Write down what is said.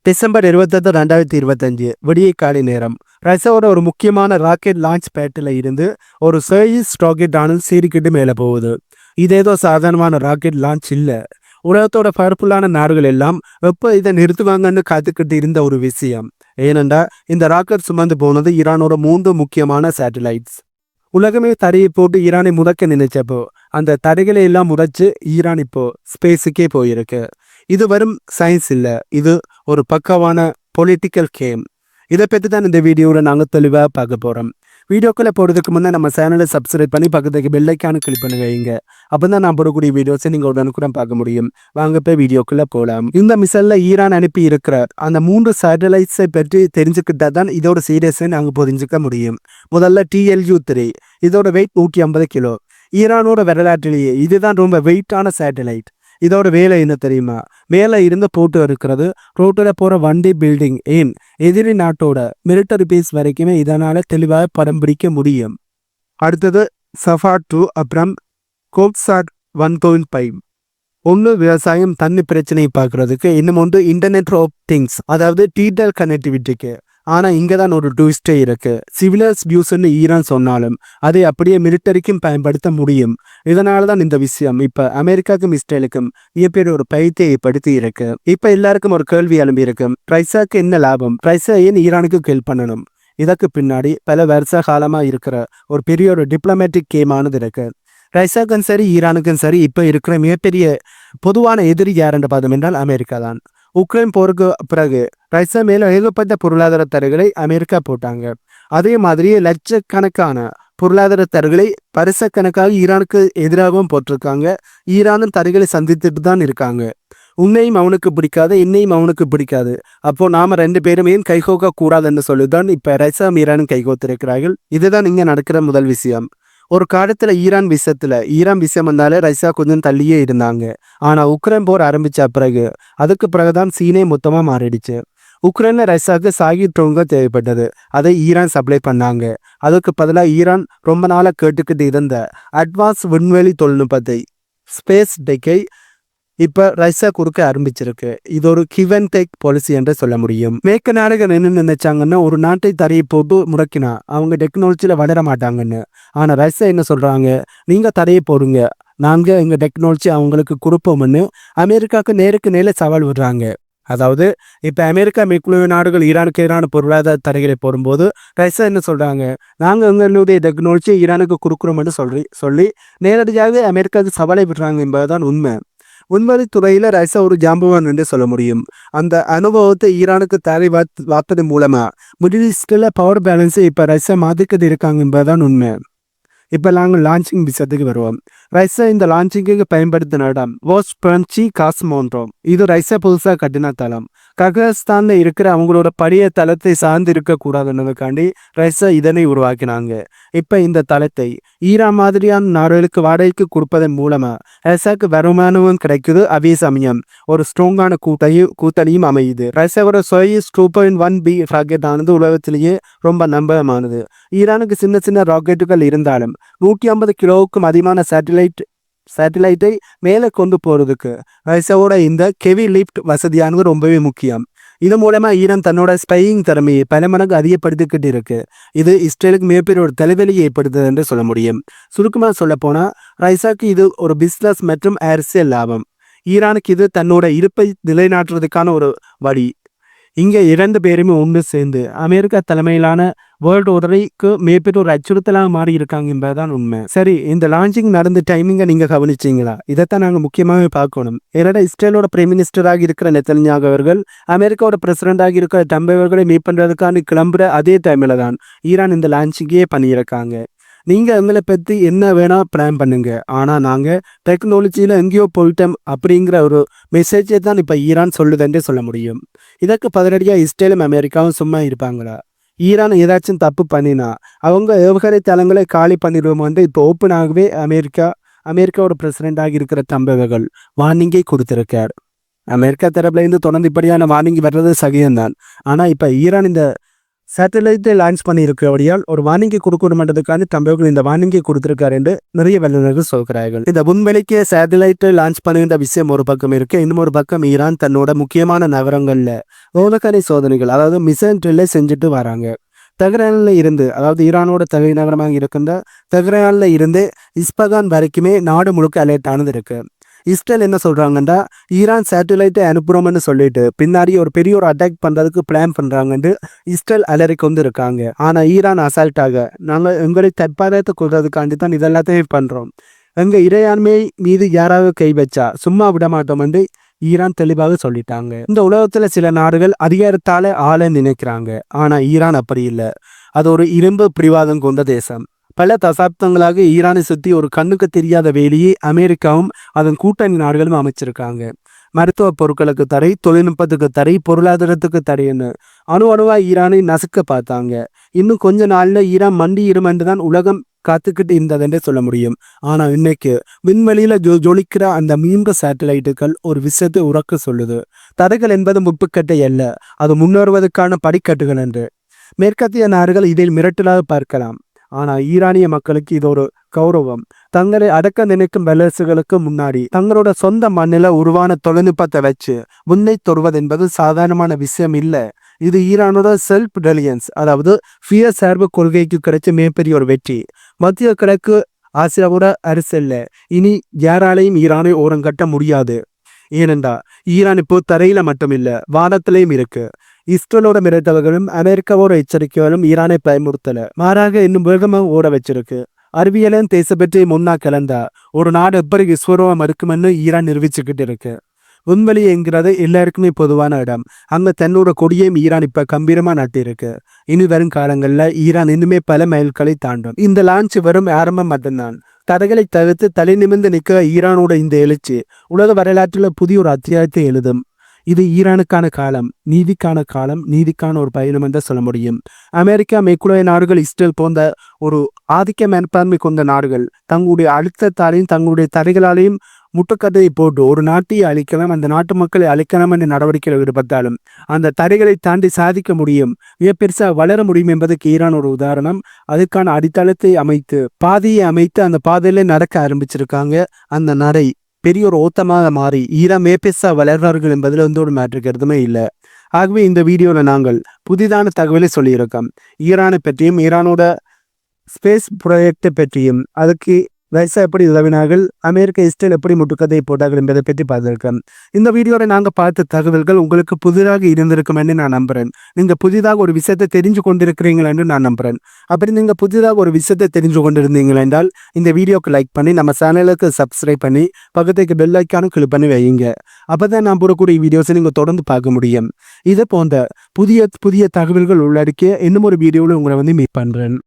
December 28, 2025 விடிய காலை நேரம் ரஷ்யாவோட ஒரு முக்கியமான ராக்கெட் லான்ச் பேட்டில் இருந்து ஒரு சோயூஸ் ராக்கெட் ஆனது சீறிக்கிட்டு மேலே போகுது. இது ஏதோ சாதாரணமான ராக்கெட் லான்ச் இல்லை. உலகத்தோட பவர்ஃபுல்லான நாடுகள் எல்லாம் எப்போ இதை நிறுத்துவாங்கன்னு காத்துக்கிட்டு இருந்த ஒரு விஷயம். ஏனென்றா இந்த ராக்கெட் சுமந்து போனது ஈரானோட 3 முக்கியமான சேட்டலைட்ஸ். உலகமே தடையை போட்டு ஈரானை முடக்க நினைச்சப்போ அந்த தடைகளை எல்லாம் முறைச்சு ஈரான் இப்போ ஸ்பேஸுக்கே போயிருக்கு. இது வெறும் சயின்ஸ் இல்லை, இது ஒரு பக்கவான பொலிட்டிக்கல் கேம். இதை பற்றி தான் இந்த வீடியோவில் நாங்கள் தெளிவாக பார்க்க போகிறோம். வீடியோக்குள்ளே போகிறதுக்கு முன்னே நம்ம சேனலை சப்ஸ்கிரைப் பண்ணி பக்கத்துக்கு பெல்லைக்கானு கிளிக் பண்ணி வைங்க. அப்போ தான் நான் போடக்கூடிய வீடியோஸை நீங்கள் உடனுக்குடன் பார்க்க முடியும். வாங்க போய் வீடியோக்குள்ளே போகலாம். இந்த மிசைலில் ஈரான் அனுப்பி இருக்கிற அந்த 3 சேட்டலைட்ஸை பற்றி தெரிஞ்சுக்கிட்டா தான் இதோட சீரியஸை நாங்கள் புரிஞ்சுக்க முடியும். முதல்ல TLU-3, இதோட வெயிட் 150 கிலோ. ஈரானோட வரலாற்றிலேயே இதுதான் ரொம்ப வெயிட்டான சேட்டலைட். இதோட வேலை என்ன தெரியுமா? மேலே இருந்து போட்டு இருக்கிறது ரோட்டில் போகிற வண்டி, பில்டிங், ஏன் எதிரி நாட்டோட மிலிட்டரி பேஸ் வரைக்குமே இதனால் தெளிவாக படம் பிடிக்க முடியும். அடுத்தது சஃபாட் 2, அப்புறம் கோப்சாட் 1.5. ஒன்று விவசாயம், தண்ணி பிரச்சனையை பார்க்குறதுக்கு, இன்னும் ஒன்று இன்டர்நெட் ஆஃப் திங்ஸ், அதாவது டீட்டெயில் கனெக்டிவிட்டிக்கு. ஆனால் இங்கே தான் ஒரு ட்விஸ்டே இருக்கு. சிவிலர்ஸ் வியூஸ்ன்னு ஈரான் சொன்னாலும் அதை அப்படியே மிலிட்டரிக்கும் பயன்படுத்த முடியும். இதனால தான் இந்த விஷயம் இப்போ அமெரிக்காவுக்கும் இஸ்ரேலுக்கும் மிகப்பெரிய ஒரு பயத்தை ஏற்படுத்தி இருக்கு. இப்போ எல்லாருக்கும் ஒரு கேள்வி எழும்பி இருக்கு, ரைசாக்கு என்ன லாபம்? ரைசா ஏன் ஈரானுக்கு ஹெல்ப் பண்ணணும்? இதற்கு பின்னாடி பல வருஷ காலமாக இருக்கிற ஒரு பெரிய ஒரு டிப்ளமேட்டிக் கேமானது இருக்கு. ரைசாக்கும் சரி ஈரானுக்கும் சரி இப்போ இருக்கிற மிகப்பெரிய பொதுவான எதிரி யாருன்னு பார்த்தோம் என்றால் அமெரிக்கா தான். உக்ரைன் போருக்கு பிறகு ரஷ்யா மேல ஏகப்பட்ட பொருளாதார தடைகளை அமெரிக்கா போட்டாங்க. அதே மாதிரியே லட்சக்கணக்கான பொருளாதார தடைகளை பரிசக்கணக்காக ஈரானுக்கு எதிராகவும் போட்டிருக்காங்க. ஈரானும் தடைகளை சந்தித்துட்டு தான் இருக்காங்க. உன்னையும் அவனுக்கு பிடிக்காது, என்னையும் அவனுக்கு பிடிக்காது. அப்போ நாம 2 பேருமே கைகோக்க கூடாதுன்னு சொல்லிதான் இப்ப ரஷ்யா ஈரானும் கைகோத்திருக்கிறார்கள். இதுதான் இங்க நடக்கிற முதல் விஷயம். ஒரு காலத்துல ஈரான் விஷயம் வந்தாலே ரஷ்யா கொஞ்சம் தள்ளியே இருந்தாங்க. ஆனா உக்ரைன் போர் ஆரம்பிச்ச பிறகு அதுக்கு பிறகுதான் சீனே மொத்தமா மாறிடுச்சு. உக்ரைன்ல ரஷ்யாவுக்கு சாகி ட்ரோங்க தேவைப்பட்டது. அதை ஈரான் சப்ளை பண்ணாங்க. அதுக்கு பதிலாக ஈரான் ரொம்ப நாளாக கேட்டுக்கிட்டு இருந்த அட்வான்ஸ் விண்வெளி தொழில்நுட்பத்தை, ஸ்பேஸ் டெக்கை இப்ப ரஷ்யா கொடுக்க ஆரம்பிச்சிருக்கு. இது ஒரு கிவ் அண்ட் டேக் பாலிசி என்று சொல்ல முடியும். மேற்க நாடுகள் என்ன நினைச்சாங்கன்னா, ஒரு நாட்டை தடையை போட்டு முடக்கினா அவங்க டெக்னாலஜியில வளர மாட்டாங்கன்னு. ஆனா ரஷ்யா என்ன சொல்றாங்க, நீங்க தடையை போடுங்க, நாங்க எங்க டெக்னாலஜி அவங்களுக்கு கொடுப்போம்னு அமெரிக்காவுக்கு நேருக்கு நேர சவால் விடுறாங்க. அதாவது இப்ப அமெரிக்கா மேற்குலக நாடுகள் ஈரானுக்கு எதிரான பொருளாதார தடைகளை போடும்போது ரஷ்யா என்ன சொல்றாங்க, நாங்க எங்களுடைய டெக்னாலஜி ஈரானுக்கு கொடுக்குறோம்னு சொல்லி நேரடியாக அமெரிக்காவுக்கு சவாலை விடுறாங்க என்பதுதான் உண்மை. விண்வெளி துறையில ரஷ்யா ஒரு ஜாம்பவான் என்று சொல்ல முடியும். அந்த அனுபவத்தை ஈரானுக்கு தடை வார்த்தது மூலமா மிடில் ஈஸ்ட்ல பவர் பேலன்ஸை இப்ப ரஷ்யா மாத்திக்கிட்டு இருக்காங்க என்பதுதான் உண்மை. இப்போ நாங்கள் லான்ச்சிங் விஷயத்துக்கு வருவோம். ரஷ்யா இந்த லான்ச்சிங்கு பயன்படுத்தின இடம் வாஸ்பன்ச்சி காஸ்மோன்ட்ரோம். இது ரஷ்யா புதுசாக கட்டின தளம். கஜகஸ்தான்ல இருக்கிற அவங்களோட பழைய தளத்தை சார்ந்து இருக்கக்கூடாதுன்றதுக்காண்டி ரஷ்யா இதனை உருவாக்கினாங்க. இப்போ இந்த தளத்தை ஈரான் மாதிரியான நாடுகளுக்கு வாடகைக்கு கொடுப்பதன் மூலமா ரஷ்யாவுக்கு வருமானமும் கிடைக்குது. அதே சமயம் ஒரு ஸ்ட்ராங்கான கூட்டணியும் அமையுது. ரஷ்யாவோட சோயூஸ் 2.1B ராக்கெட் ஆனது உலகத்திலேயே ரொம்ப நம்பகமானது. ஈரானுக்கு சின்ன சின்ன ராக்கெட்டுகள் இருந்தாலும் 150 கிலோவுக்கும் அதிகமான சேட்டலைட்டை மேலே கொண்டு போறதுக்கு ரஷ்யாவோட இந்த ஹெவி லிஃப்ட் வசதியானது ரொம்பவே முக்கியம். இது மூலமா ஈரான் தன்னோட ஸ்பையிங் திறமையை பல மடங்கு அதிகப்படுத்திக்கிட்டு இருக்கு. இது இஸ்ரேலுக்கு மிகப்பெரிய ஒரு தலைவலியை ஏற்படுத்துது என்று சொல்ல முடியும். சுருக்கமாக சொல்ல போனா ரஷ்யாவுக்கு இது ஒரு பிசினஸ் மற்றும் அரசியல் லாபம். ஈரானுக்கு இது தன்னோட இருப்பை நிலைநாட்டுறதுக்கான ஒரு வழி. இங்க 2 பேருமே ஒன்று சேர்ந்து அமெரிக்கா தலைமையிலான வேர்ல்டு ஆர்டருக்கு மிகப்பெரிய ஒரு அச்சுறுத்தலாக மாறி இருக்காங்க என்பதுதான் உண்மை. சரி, இந்த லான்ச்சிங் நடந்த டைமிங்கை நீங்க கவனிச்சிங்களா? இதைத்தான் நாங்கள் முக்கியமாகவே பார்க்கணும். ஏன்னா இஸ்ரேலோட பிரைம் மினிஸ்டராக இருக்கிற நெத்தன்யாகு அவர்கள் அமெரிக்காவோட பிரசிடண்டாக இருக்கிற ட்ரம்ப் அவர்களை மீட் பண்றதுக்கான கிளம்புற அதே டைமில் தான் ஈரான் இந்த லான்ச்சிங்கே பண்ணியிருக்காங்க. நீங்கள் எங்களை பற்றி என்ன வேணால் பிளான் பண்ணுங்க, ஆனால் நாங்கள் டெக்னாலஜியில் எங்கேயோ போயிட்டோம் அப்படிங்கிற ஒரு மெசேஜை தான் இப்போ ஈரான் சொல்லுதுன்றே சொல்ல முடியும். இதற்கு பதிலடியாக இஸ்ரேலும் அமெரிக்காவும் சும்மா இருப்பாங்களா? ஈரான் ஏதாச்சும் தப்பு பண்ணினா அவங்க ஏவுகணை தளங்களை காலி பண்ணிடுவோம் இப்போ ஓப்பனாகவே அமெரிக்காவோட பிரசிடென்டாக இருக்கிற ட்ரம்ப் அவர்கள் வார்னிங்கை கொடுத்திருக்கார். அமெரிக்கா தரப்புலேருந்து தொடர்ந்து இப்படியான வார்னிங் வர்றது சகியம்தான். ஆனால் இப்போ ஈரான் இந்த சேட்டலைட்டை லான்ச் பண்ணியிருக்கிறபடியால் ஒரு வார்னிங்கை கொடுக்கணுன்றதுக்கான ட்ரம்ப் இந்த வார்னிங்கை கொடுத்திருக்காரு என்று நிறைய வல்லுநர்கள் சொல்கிறார்கள். இந்த விண்வெளிக்கு சேட்டலைட்டை லான்ச் பண்ணுகின்ற விஷயம் ஒரு பக்கம் இருக்கு. இன்னும் ஒரு பக்கம் ஈரான் தன்னோட முக்கியமான நகரங்கள்ல ரோதக்கரை சோதனைகள், அதாவது மிசைல் ட்ரில்லை செஞ்சுட்டு வராங்க. தெஹ்ரானில் இருந்து, அதாவது ஈரானோட தலைநகரமாக இருக்கின்ற தெஹ்ரானில் இருந்து இஸ்பகான் வரைக்குமே நாடு முழுக்க அலர்ட் ஆனது இருக்கு. இஸ்ரேல் என்ன சொல்றாங்கன்னா, ஈரான் சேட்டலைட்டை அனுப்புறோம்னு சொல்லிட்டு பின்னாடி ஒரு பெரிய ஒரு அட்டாக் பண்றதுக்கு பிளான் பண்றாங்கன்னு இஸ்ரேல் அலறி கொண்டு இருக்காங்க. ஆனா ஈரான் அசால்ட்டாக, நாங்கள் எங்களை தற்பாதுகாத்து கொள்றதுக்காண்டி தான் இதெல்லாத்தையும் பண்றோம், எங்க இறையாண்மை மீது யாராவது கை வச்சா சும்மா விட மாட்டோம் என்று ஈரான் தெளிவாக சொல்லிட்டாங்க. இந்த உலகத்துல சில நாடுகள் அதிகாரத்தால ஆள நினைக்கிறாங்க. ஆனா ஈரான் அப்படி இல்லை. அது ஒரு இரும்பு பிடிவாதம் கொண்ட தேசம். பல தசாப்தங்களாக ஈரானை சுற்றி ஒரு கண்ணுக்கு தெரியாத வேலையை அமெரிக்காவும் அதன் கூட்டணி நாடுகளும் அமைச்சிருக்காங்க. மருத்துவ பொருட்களுக்கு தடை, தொழில்நுட்பத்துக்கு தடை, பொருளாதாரத்துக்கு தடைன்னு அணுவா ஈரானை நசுக்க பார்த்தாங்க. இன்னும் கொஞ்ச நாள்ல ஈரான் மண்டி இருமென்று தான் உலகம் காத்துக்கிட்டு இருந்ததுன்றே சொல்ல முடியும். ஆனா இன்னைக்கு விண்வெளியில ஜொலிக்கிற அந்த மீன்க சேட்டலைட்டுகள் ஒரு விஷயத்தை உறக்க சொல்லுது. தடைகள் என்பது முப்புக்கட்டை அல்ல, அது முன்னேறுவதற்கான படிக்கட்டுகள் என்று மேற்கத்திய நாடுகள் இதில் மிரட்டலாக பார்க்கலாம். ஆனா ஈரானிய மக்களுக்கு இது ஒரு கௌரவம். தங்களை அடக்க நினைக்கும் வல்லரசுகளுக்கு முன்னாடி தங்களோட சொந்த மண்ணில உருவான தொழில்நுட்பத்தை வச்சு முன்னை தொடுவது என்பது சாதாரணமான விஷயம் இல்லை. இது ஈரானோட செல்ஃப் ரெலியன்ஸ், அதாவது சுய சார்பு கொள்கைக்கு கிடைச்ச மிகப்பெரிய ஒரு வெற்றி. மத்திய கிழக்கு ஆசியாவோட அரசியல்ல இனி யாராலையும் ஈரானை ஓரங்கட்ட முடியாது. ஏனென்றா ஈரான் இப்போ தரையில மட்டும் இல்ல, வானத்திலையும் இருக்கு. இஸ்ரேலோட மிரட்டல்களும் அமெரிக்காவோட எச்சரிக்கைகளும் ஈரானை பயமுறுத்தல, மாறாக இன்னும் வேகமாக ஓட வச்சிருக்கு. அறிவியலும் தேச பற்றி முன்னா கலந்தா ஒரு நாடு எப்படி விஸ்வரூபம் இருக்குமென்னு ஈரான் நிரூபிச்சுக்கிட்டு இருக்கு. விண்வெளி என்கிறது எல்லாருக்குமே பொதுவான இடம். அங்க தன்னோட கொடியையும் ஈரான் இப்ப கம்பீரமா நட்டிருக்கு. இனி வரும் காலங்கள்ல ஈரான் இன்னுமே பல மைல்களை தாண்டும். இந்த லான்ச் வரும் ஆரம்பம் மட்டும்தான். தடைகளை தவிர்த்து தலை நிமிர்ந்து நிற்க ஈரானோட இந்த எழுச்சி உலக வரலாற்றில் புதிய ஒரு அத்தியாயத்தை எழுதும். இது ஈரானுக்கான காலம், நீதிக்கான ஒரு பயணம் என்று சொல்ல முடியும். அமெரிக்கா, மேற்குலக நாடுகள், இஸ்ரேல் போன்ற ஒரு ஆதிக்க மனப்பான்மை கொண்ட நாடுகள் தங்களுடைய அழுத்தத்தாலையும் தங்களுடைய தடைகளாலையும் முட்டுக்கட்டையை போட்டு ஒரு நாட்டையை அழிக்கலாம், அந்த நாட்டு மக்களை அழிக்கலாம் என்ற நடவடிக்கையில் ஈடுபட்டாலும் அந்த தடைகளை தாண்டி சாதிக்க முடியும், மிக பெருசாக வளர முடியும் என்பதற்கு ஈரான் ஒரு உதாரணம். அதுக்கான அடித்தளத்தை அமைத்து பாதையை அமைத்து அந்த பாதையில நடக்க ஆரம்பிச்சிருக்காங்க. அந்த நடை பெரிய ஒரு ஓட்டமாக மாறி ஈரான் மேபெருசா வளர்வார்கள் என்பதில் வந்து ஒரு மாற்று கருத்துமே இல்லை. ஆகவே இந்த வீடியோவில் நாங்கள் புதிதான தகவலை சொல்லியிருக்கோம். ஈரானை பற்றியும் ஈரானோட ஸ்பேஸ் ப்ராஜெக்டை பற்றியும், அதுக்கு ரஷ்யா எப்படி உதவினார்கள், அமெரிக்கா இஸ்ரேல் எப்படி முட்டுக்கதை போட்டார்கள் என்பதை பற்றி பார்த்துருக்கோம். இந்த வீடியோவில் நாங்கள் பார்த்த தகவல்கள் உங்களுக்கு புதிதாக இருந்திருக்கும் என்று நான் நம்புகிறேன். நீங்கள் புதிதாக ஒரு விஷயத்தை தெரிஞ்சு கொண்டிருக்கிறீங்கள் என்று நான் நம்புகிறேன். அப்படி நீங்கள் புதிதாக ஒரு விஷயத்தை தெரிஞ்சு கொண்டிருந்தீங்கள் என்றால் இந்த வீடியோக்கு லைக் பண்ணி நம்ம சேனலுக்கு சப்ஸ்கிரைப் பண்ணி பக்கத்துக்கு பெல் ஐக்கானும் கிளிக் பண்ணி வையுங்க. அப்போ தான் நான் போடக்கூடிய வீடியோஸை நீங்கள் தொடர்ந்து பார்க்க முடியும். இது போன்ற புதிய புதிய தகவல்கள் உள்ளடக்கிய இன்னும் ஒரு வீடியோவில் உங்களை வந்து மீட் பண்ணுறேன்.